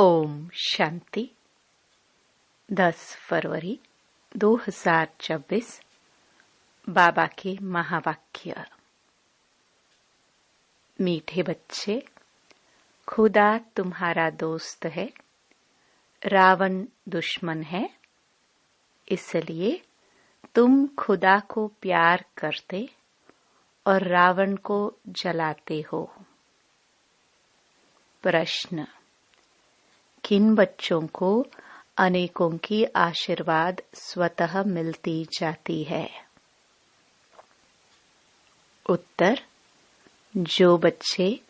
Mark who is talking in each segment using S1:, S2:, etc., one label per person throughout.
S1: ओम शांति। 10 फरवरी 2024 बाबा के महावाक्य। मीठे बच्चे, खुदा तुम्हारा दोस्त है, रावण दुश्मन है। इसलिए तुम खुदा को प्यार करते और रावण को जलाते हो। प्रश्न: किन बच्चों को अनेकों की आशीर्वाद स्वतः मिलती जाती है? उत्तर: जो बच्चे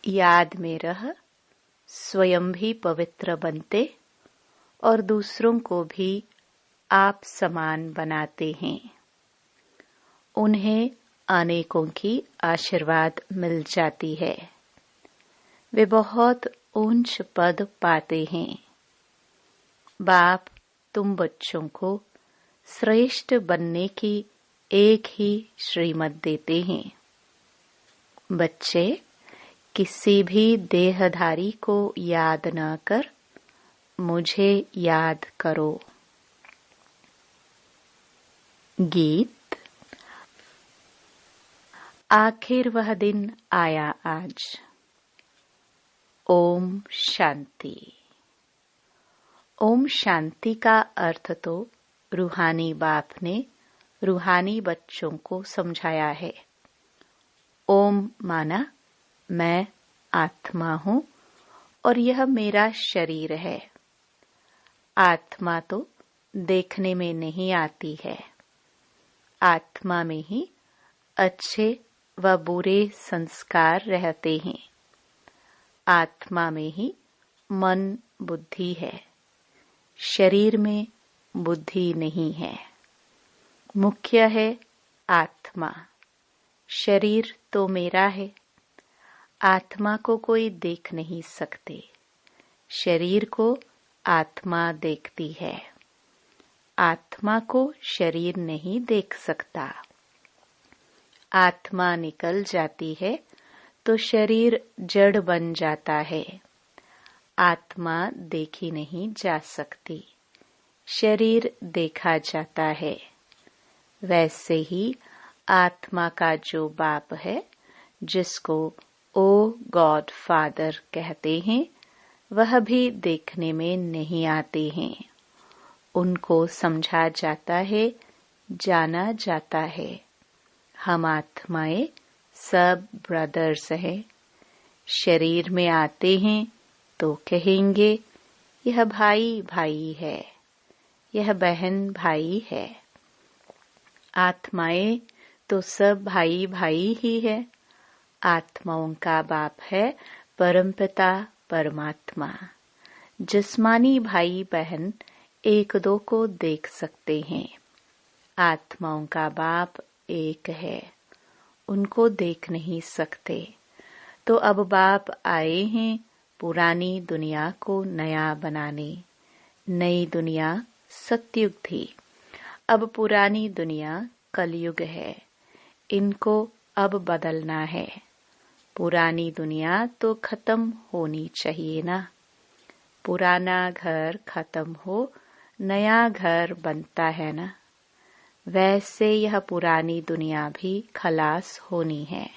S1: याद में रह स्वयं भी पवित्र बनते और दूसरों को भी आप समान बनाते हैं, उन्हें अनेकों की आशीर्वाद मिल जाती है। वे बहुत ऊंच पद पाते हैं। बाप तुम बच्चों को श्रेष्ठ बनने की एक ही श्रीमत देते हैं। बच्चे, किसी भी देहधारी को याद न कर मुझे याद करो। गीत। आखिर वह दिन आया आज। ओम शांति। ओम शांति का अर्थ तो रूहानी बाप ने रूहानी बच्चों को समझाया है। ओम माना मैं आत्मा हूँ और यह मेरा शरीर है। आत्मा तो देखने में नहीं आती है। आत्मा में ही अच्छे व बुरे संस्कार रहते हैं। आत्मा में ही मन बुद्धि है। शरीर में बुद्धि नहीं है। मुख्य है आत्मा। शरीर तो मेरा है। आत्मा को कोई देख नहीं सकते। शरीर को आत्मा देखती है। आत्मा को शरीर नहीं देख सकता। आत्मा निकल जाती है तो शरीर जड़ बन जाता है। आत्मा देखी नहीं जा सकती। शरीर देखा जाता है। वैसे ही आत्मा का जो बाप है, जिसको ओ गॉड फादर कहते हैं, वह भी देखने में नहीं आते हैं। उनको समझा जाता है, जाना जाता है। हम आत्माएं सब ब्रदर्स हैं। शरीर में आते हैं तो कहेंगे यह भाई भाई है, यह बहन भाई है। आत्माएं तो सब भाई भाई ही है। आत्माओं का बाप है परमपिता परमात्मा। जिस्मानी भाई बहन एक दो को देख सकते हैं। आत्माओं का बाप एक है, उनको देख नहीं सकते। तो अब बाप आए हैं पुरानी दुनिया को नया बनाने। नई दुनिया सतयुग थी, अब पुरानी दुनिया कलयुग है। इनको अब बदलना है। पुरानी दुनिया तो खत्म होनी चाहिए ना। पुराना घर खत्म हो, नया घर बनता है ना। वैसे यह पुरानी दुनिया भी खलास होनी है।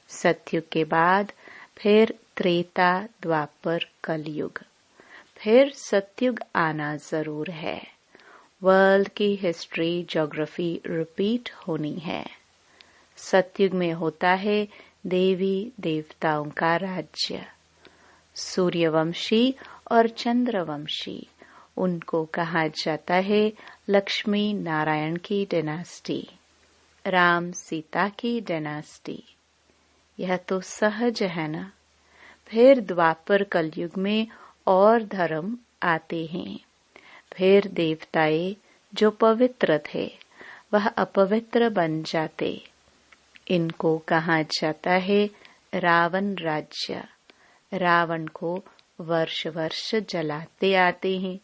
S1: सतयुग के बाद फिर त्रेता द्वापर कलयुग, फिर सतयुग आना जरूर है। वर्ल्ड की हिस्ट्री ज्योग्राफी रिपीट होनी है। सतयुग में होता है देवी देवताओं का राज्य। सूर्यवंशी और चंद्रवंशी, उनको कहा जाता है लक्ष्मी नारायण की डायनास्टी, राम सीता की डायनास्टी। यह तो सहज है ना। फिर द्वापर कलयुग में और धर्म आते हैं। फिर देवताएं जो पवित्र थे वह अपवित्र बन जाते। इनको कहा जाता है रावण राज्य। रावण को वर्ष वर्ष जलाते आते हैं,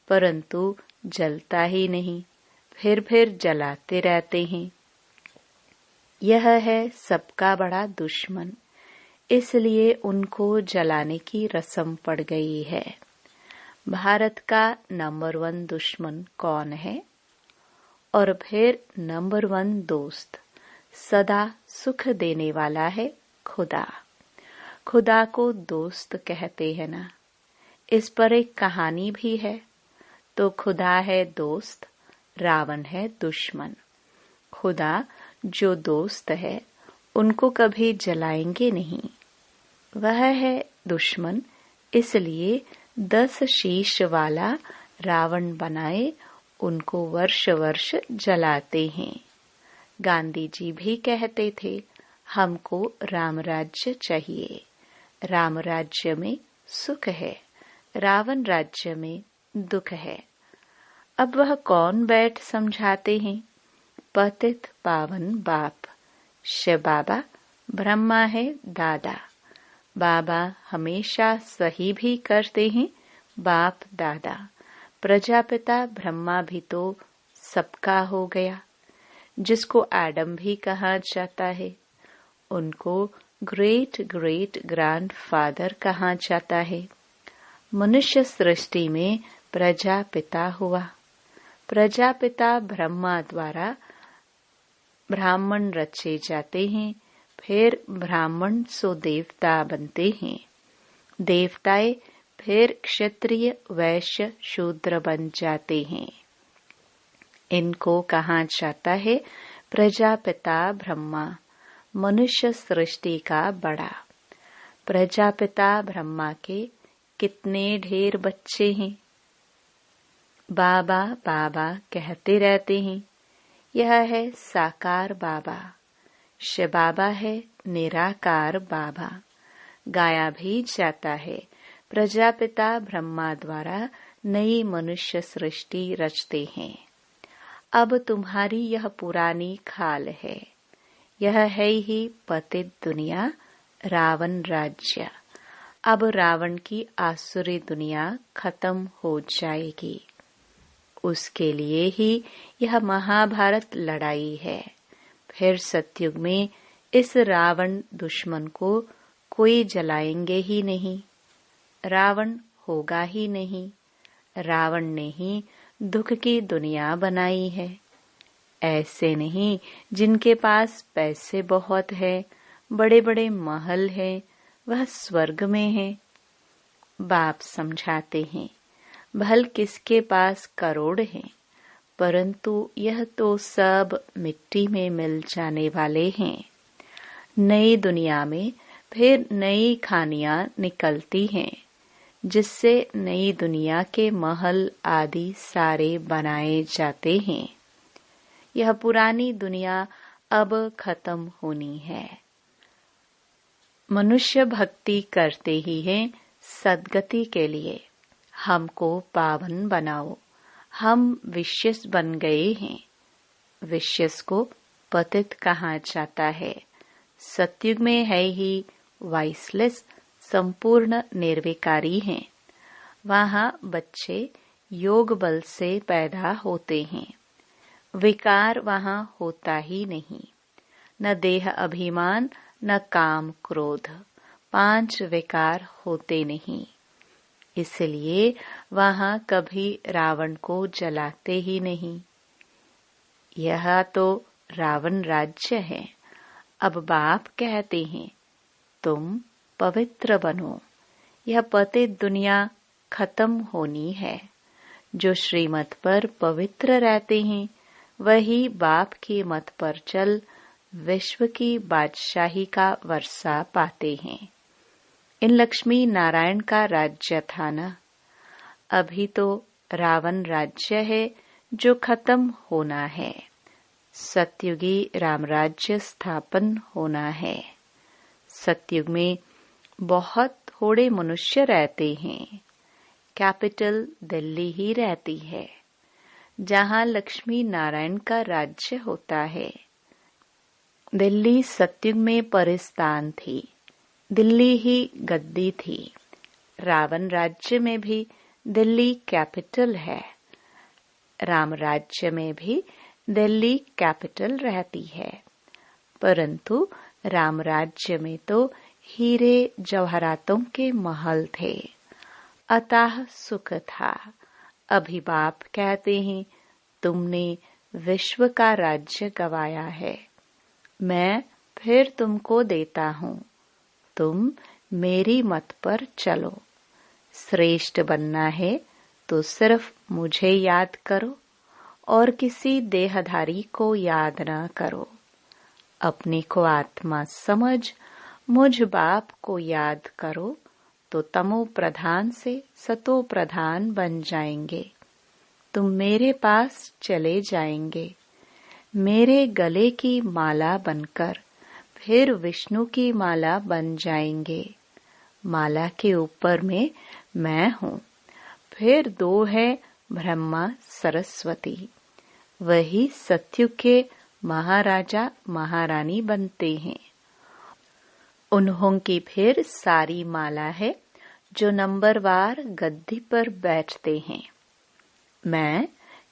S1: परंतु जलता ही नहीं। फिर जलाते रहते हैं। यह है सबका बड़ा दुश्मन। इसलिए उनको जलाने की रस्म पड़ गई है। भारत का नंबर 1 दुश्मन कौन है? और फिर नंबर 1 दोस्त सदा सुख देने वाला है खुदा। खुदा को दोस्त कहते हैं ना। इस पर एक कहानी भी है। तो खुदा है दोस्त, रावण है दुश्मन। खुदा जो दोस्त है उनको कभी जलाएंगे नहीं। वह है दुश्मन, इसलिए 10 शीश वाला रावण बनाए उनको वर्ष वर्ष जलाते हैं। गांधी जी भी कहते थे, हमको राम राज्य चाहिए। राम राज्य में सुख है, रावण राज्य में दुख है। अब वह कौन बैठ समझाते हैं? पतित पावन बाप शिव बाबा, ब्रह्मा है दादा। बाबा हमेशा सही भी करते हैं, बाप दादा। प्रजापिता ब्रह्मा भी तो सबका हो गया। जिसको एडम भी कहा जाता है, उनको ग्रेट ग्रेट ग्रैंडफादर कहा जाता है। मनुष्य सृष्टि में प्रजापिता हुआ। प्रजापिता ब्रह्मा द्वारा ब्राह्मण रचे जाते हैं, फिर ब्राह्मण सो देवता बनते हैं। देवताएं फिर क्षत्रिय वैश्य शूद्र बन जाते हैं। इनको कहा जाता है प्रजापिता ब्रह्मा, मनुष्य सृष्टि का बड़ा। प्रजापिता ब्रह्मा के कितने ढेर बच्चे हैं। बाबा बाबा कहते रहते हैं। यह है साकार बाबा। शिव बाबा है निराकार बाबा। गाया भी जाता है, प्रजापिता ब्रह्मा द्वारा नई मनुष्य सृष्टि रचते हैं। अब तुम्हारी यह पुरानी खाल है। यह है ही पतित दुनिया, रावण राज्य। अब रावण की आसुरी दुनिया खत्म हो जाएगी। उसके लिए ही यह महाभारत लड़ाई है। फिर सतयुग में इस रावण दुश्मन को कोई जलाएंगे ही नहीं। रावण होगा ही नहीं। रावण ने ही दुख की दुनिया बनाई है। ऐसे नहीं जिनके पास पैसे बहुत है, बड़े बड़े महल है, वह स्वर्ग में है। बाप समझाते हैं, भल किसके पास करोड़ हैं, परंतु यह तो सब मिट्टी में मिल जाने वाले हैं। नई दुनिया में फिर नई खानियां निकलती हैं, जिससे नई दुनिया के महल आदि सारे बनाए जाते हैं। यह पुरानी दुनिया अब खत्म होनी है। मनुष्य भक्ति करते ही हैं सद्गति के लिए। हमको पावन बनाओ। हम विश्यस बन गए हैं। विश्यस को पतित कहा जाता है। सतयुग में है ही वाइसलेस, संपूर्ण निर्विकारी हैं। वहाँ बच्चे योग बल से पैदा होते हैं। विकार वहाँ होता ही नहीं। न देह अभिमान, न काम क्रोध, 5 विकार होते नहीं। इसलिए वहाँ कभी रावण को जलाते ही नहीं। यह तो रावण राज्य है। अब बाप कहते हैं, तुम पवित्र बनो। यह पतित दुनिया खत्म होनी है। जो श्रीमत पर पवित्र रहते हैं, वही बाप के मत पर चल विश्व की बादशाही का वर्षा पाते हैं। इन लक्ष्मी नारायण का राज्य था ना। अभी तो रावण राज्य है जो खत्म होना है। सतयुगी राम राज्य स्थापन होना है। सतयुग में बहुत थोड़े मनुष्य रहते हैं। कैपिटल दिल्ली ही रहती है, जहाँ लक्ष्मी नारायण का राज्य होता है। दिल्ली सतयुग में परिस्तान थी। दिल्ली ही गद्दी थी। रावण राज्य में भी दिल्ली कैपिटल है। राम राज्य में भी दिल्ली कैपिटल रहती है, परंतु राम राज्य में तो हीरे जवाहरातों के महल थे, अतः सुख था। अभी बाप कहते हैं, तुमने विश्व का राज्य गवाया है, मैं फिर तुमको देता हूँ, तुम मेरी मत पर चलो। श्रेष्ठ बनना है तो सिर्फ मुझे याद करो और किसी देहधारी को याद न करो। अपने को आत्मा समझ मुझ बाप को याद करो तो तमो प्रधान से सतो प्रधान बन जाएंगे। तुम मेरे पास चले जाएंगे, मेरे गले की माला बनकर फिर विष्णु की माला बन जाएंगे। माला के ऊपर में मैं हूँ, फिर दो है ब्रह्मा सरस्वती, वही सत्युग के महाराजा महारानी बनते हैं। उन्हों की फिर सारी माला है जो नंबरवार गद्दी पर बैठते हैं। मैं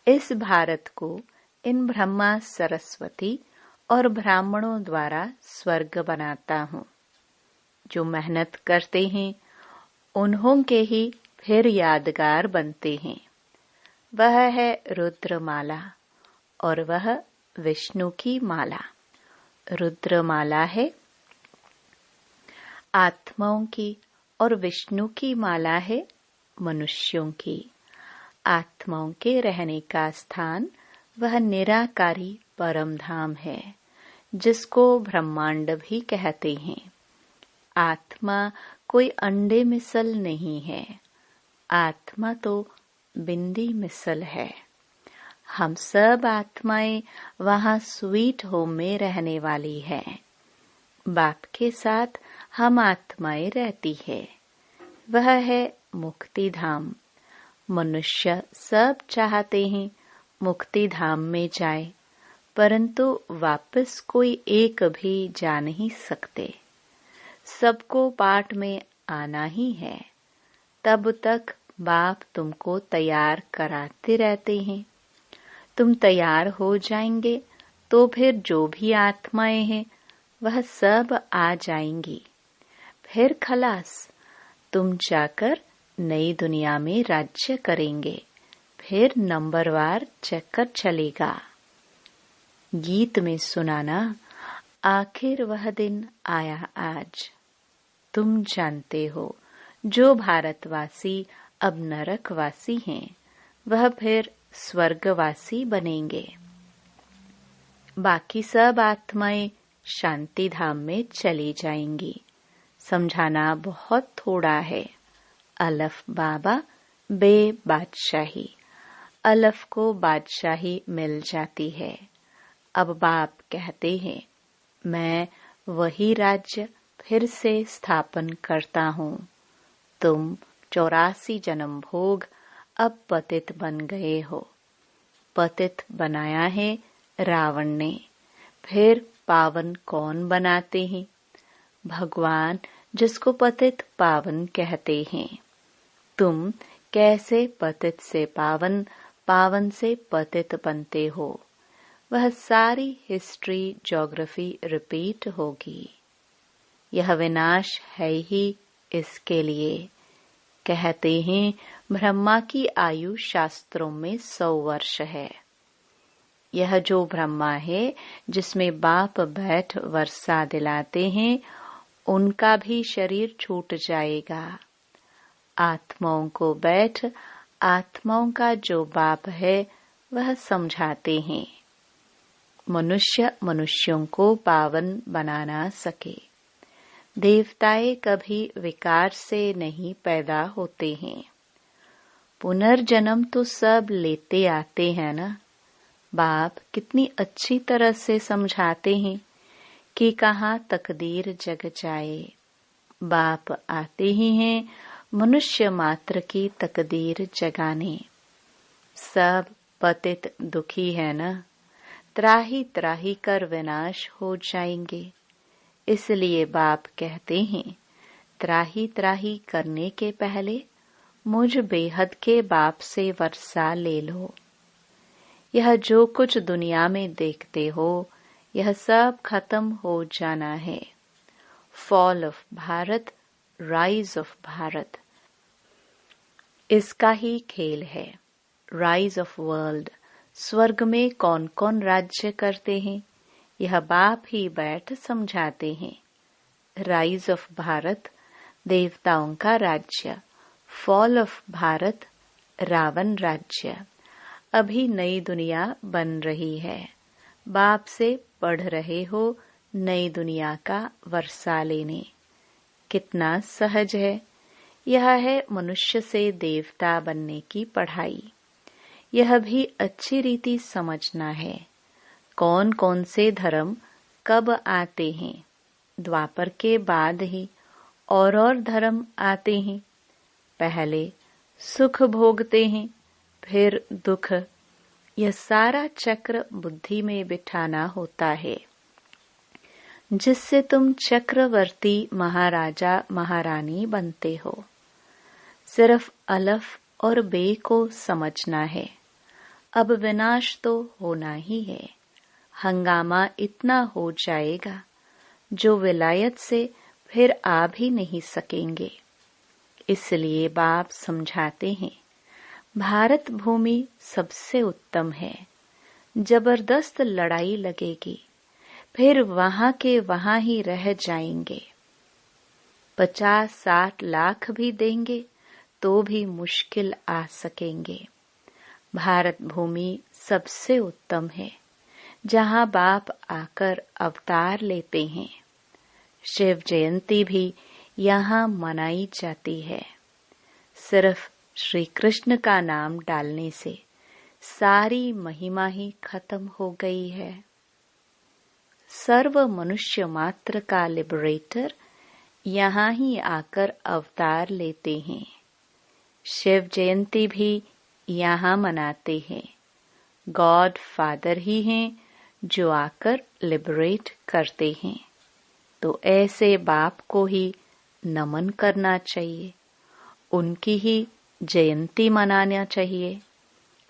S1: इस भारत को इन ब्रह्मा सरस्वती और ब्राह्मणों द्वारा स्वर्ग बनाता हूँ। जो मेहनत करते हैं उन्हों के ही फिर यादगार बनते हैं। वह है रुद्रमाला और वह विष्णु की माला। रुद्रमाला है आत्माओं की और विष्णु की माला है मनुष्यों की। आत्माओं के रहने का स्थान वह निराकारी परम धाम है, जिसको ब्रह्मांड भी कहते हैं। आत्मा कोई अंडे मिसल नहीं है, आत्मा तो बिंदी मिसल है। हम सब आत्माएं वहाँ स्वीट होम में रहने वाली है। बाप के साथ हम आत्माएं रहती है, वह है मुक्ति धाम। मनुष्य सब चाहते हैं मुक्ति धाम में जाए, परंतु वापस कोई एक भी जा नहीं सकते। सबको पाठ में आना ही है। तब तक बाप तुमको तैयार कराते रहते हैं। तुम तैयार हो जाएंगे तो फिर जो भी आत्माएं हैं वह सब आ जाएंगी। फिर खलास, तुम जाकर नई दुनिया में राज्य करेंगे। फिर नंबरवार चक्कर चलेगा। गीत में सुनाना, आखिर वह दिन आया आज। तुम जानते हो जो भारतवासी अब नरकवासी हैं, वह फिर स्वर्गवासी बनेंगे। बाकी सब आत्माएं शांति धाम में चली जाएंगी। समझाना बहुत थोड़ा है। अलफ बाबा बे बादशाही, अलफ को बादशाही मिल जाती है। अब बाप कहते हैं, मैं वही राज्य फिर से स्थापन करता हूँ। तुम 84 जन्म भोग अब पतित बन गए हो। पतित बनाया है रावण ने, फिर पावन कौन बनाते हैं? भगवान, जिसको पतित पावन कहते हैं। तुम कैसे पतित से पावन, पावन से पतित बनते हो? वह सारी हिस्ट्री ज्योग्राफी रिपीट होगी। यह विनाश है ही इसके लिए। कहते हैं ब्रह्मा की आयु शास्त्रों में 100 वर्ष है। यह जो ब्रह्मा है जिसमें बाप बैठ वर्षा दिलाते हैं, उनका भी शरीर छूट जाएगा। आत्माओं को बैठ आत्माओं का जो बाप है वह समझाते हैं। मनुष्य मनुष्यों को पावन बना ना सके। देवताएं कभी विकार से नहीं पैदा होते हैं। पुनर्जन्म तो सब लेते आते हैं ना। बाप कितनी अच्छी तरह से समझाते हैं कि कहाँ तकदीर जग जाए। बाप आते ही हैं मनुष्य मात्र की तकदीर जगाने। सब पतित दुखी है ना, त्राही त्राही कर विनाश हो जाएंगे। इसलिए बाप कहते हैं, त्राही त्राही करने के पहले मुझ बेहद के बाप से वर्षा ले लो। यह जो कुछ दुनिया में देखते हो, यह सब खत्म हो जाना है। Fall of Bharat, rise of Bharat. इसका ही खेल है। राइज ऑफ वर्ल्ड, स्वर्ग में कौन कौन राज्य करते हैं, यह बाप ही बैठ समझाते हैं। राइज ऑफ भारत, देवताओं का राज्य। फॉल ऑफ भारत, रावण राज्य। अभी नई दुनिया बन रही है। बाप से पढ़ रहे हो नई दुनिया का वर्षा लेने। कितना सहज है। यह है मनुष्य से देवता बनने की पढ़ाई। यह भी अच्छी रीति समझना है। कौन कौन से धर्म कब आते हैं, द्वापर के बाद ही और धर्म आते हैं। पहले सुख भोगते हैं, फिर दुख। यह सारा चक्र बुद्धि में बिठाना होता है, जिससे तुम चक्रवर्ती महाराजा महारानी बनते हो। सिर्फ अलफ और बे को समझना है। अब विनाश तो होना ही है। हंगामा इतना हो जाएगा जो विलायत से फिर आ भी नहीं सकेंगे। इसलिए बाप समझाते हैं, भारत भूमि सबसे उत्तम है। जबरदस्त लड़ाई लगेगी, फिर वहां के वहां ही रह जाएंगे। 50-60 लाख भी देंगे तो भी मुश्किल आ सकेंगे। भारत भूमि सबसे उत्तम है, जहां बाप आकर अवतार लेते हैं। शिव जयंती भी यहाँ मनाई जाती है। सिर्फ श्री कृष्ण का नाम डालने से सारी महिमा ही खत्म हो गई है। सर्व मनुष्य मात्र का लिबरेटर यहाँ ही आकर अवतार लेते हैं। शिव जयंती भी यहाँ मनाते हैं। गॉड फादर ही हैं जो आकर लिबरेट करते हैं। तो ऐसे बाप को ही नमन करना चाहिए, उनकी ही जयंती मनाना चाहिए।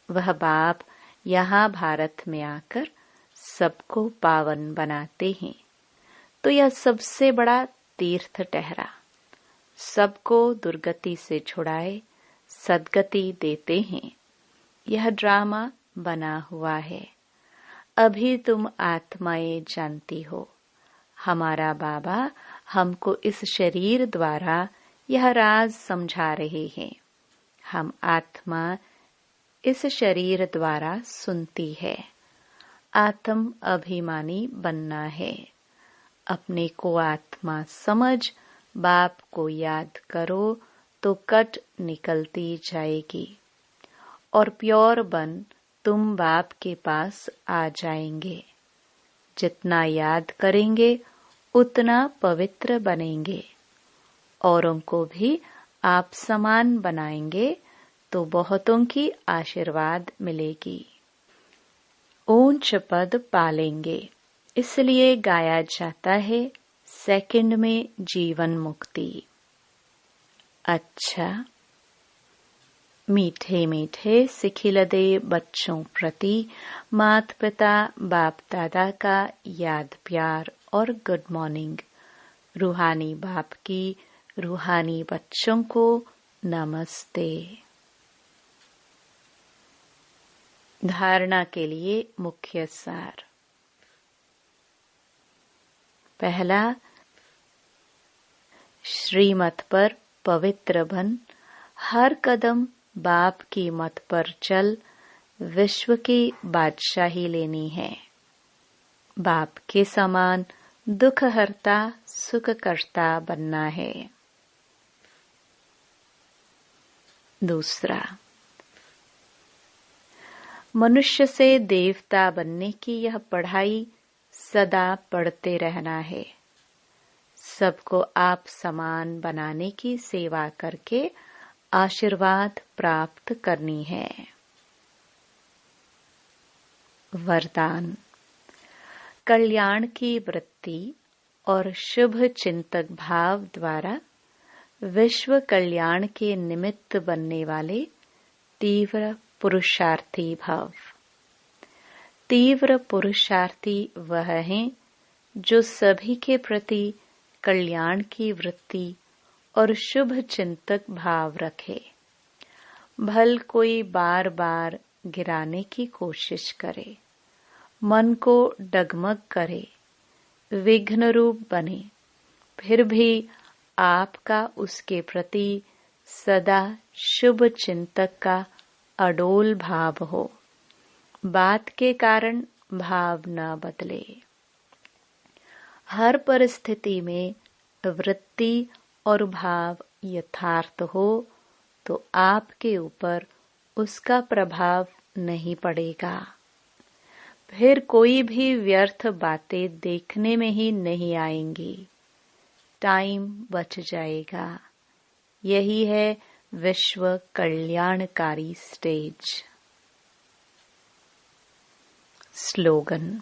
S1: वह बाप यहाँ भारत में आकर सबको पावन बनाते हैं। तो यह सबसे बड़ा तीर्थ ठहरा। सबको दुर्गति से छुड़ाए सद्गति देते हैं। यह ड्रामा बना हुआ है। अभी तुम आत्माएं जानती हो। हमारा बाबा हमको इस शरीर द्वारा यह राज समझा रहे हैं। हम आत्मा इस शरीर द्वारा सुनती है। आत्म अभिमानी बनना है। अपने को आत्मा समझ बाप को याद करो तो कट निकलती जाएगी और प्योर बन तुम बाप के पास आ जाएंगे। जितना याद करेंगे उतना पवित्र बनेंगे। औरों को भी आप समान बनाएंगे तो बहुतों की आशीर्वाद मिलेगी। ऊंच पद पालेंगे, इसलिए गाया जाता है सेकंड में जीवन मुक्ति। अच्छा, मीठे मीठे सिखिलदे बच्चों प्रति माता पिता बाप दादा का याद प्यार और गुड मॉर्निंग। रूहानी बाप की रूहानी बच्चों को नमस्ते। धारणा के लिए मुख्य सार। पहला, श्रीमत पर पवित्र बन हर कदम बाप की मत पर चल विश्व की बादशाही लेनी है। बाप के समान दुख हरता सुख करता बनना है। दूसरा, मनुष्य से देवता बनने की यह पढ़ाई सदा पढ़ते रहना है। सबको आप समान बनाने की सेवा करके आशीर्वाद प्राप्त करनी है। वरदान, कल्याण की वृत्ति और शुभ चिंतक भाव द्वारा विश्व कल्याण के निमित्त बनने वाले तीव्र पुरुषार्थी भाव। तीव्र पुरुषार्थी वह हैं जो सभी के प्रति कल्याण की वृत्ति और शुभ चिंतक भाव रखे। भल कोई बार बार गिराने की कोशिश करे, मन को डगमग करे, विघ्न रूप बने, फिर भी आपका उसके प्रति सदा शुभ चिंतक का अडोल भाव हो। बात के कारण भाव न बदले। हर परिस्थिति में वृत्ति और भाव यथार्थ हो तो आपके ऊपर उसका प्रभाव नहीं पड़ेगा। फिर कोई भी व्यर्थ बातें देखने में ही नहीं आएंगी, टाइम बच जाएगा। यही है विश्व कल्याणकारी स्टेज। स्लोगन: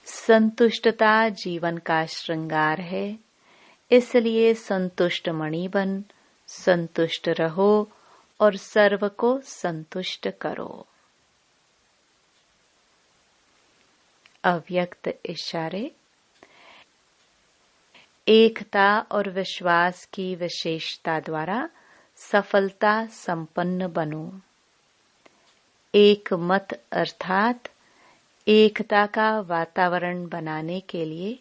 S1: संतुष्टता जीवन का श्रृंगार है, इसलिए संतुष्ट मणि बन, संतुष्ट रहो और सर्व को संतुष्ट करो। अव्यक्त इशारे: एकता और विश्वास की विशेषता द्वारा सफलता संपन्न बनो। एक मत अर्थात एकता का वातावरण बनाने के लिए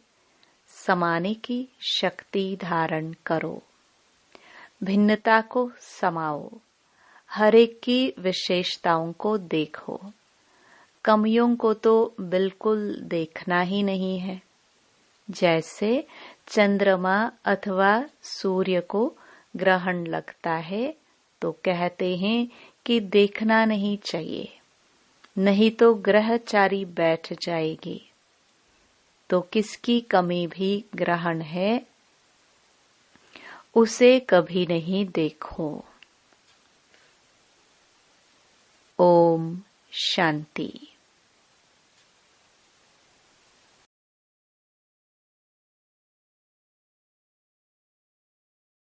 S1: समाने की शक्ति धारण करो। भिन्नता को समाओ, हर एक की विशेषताओं को देखो। कमियों को तो बिल्कुल देखना ही नहीं है। जैसे चंद्रमा अथवा सूर्य को ग्रहण लगता है तो कहते हैं कि देखना नहीं चाहिए, नहीं तो ग्रहचारी बैठ जाएगी। तो किसकी कमी भी ग्रहण है, उसे कभी नहीं देखो। ओम शांति।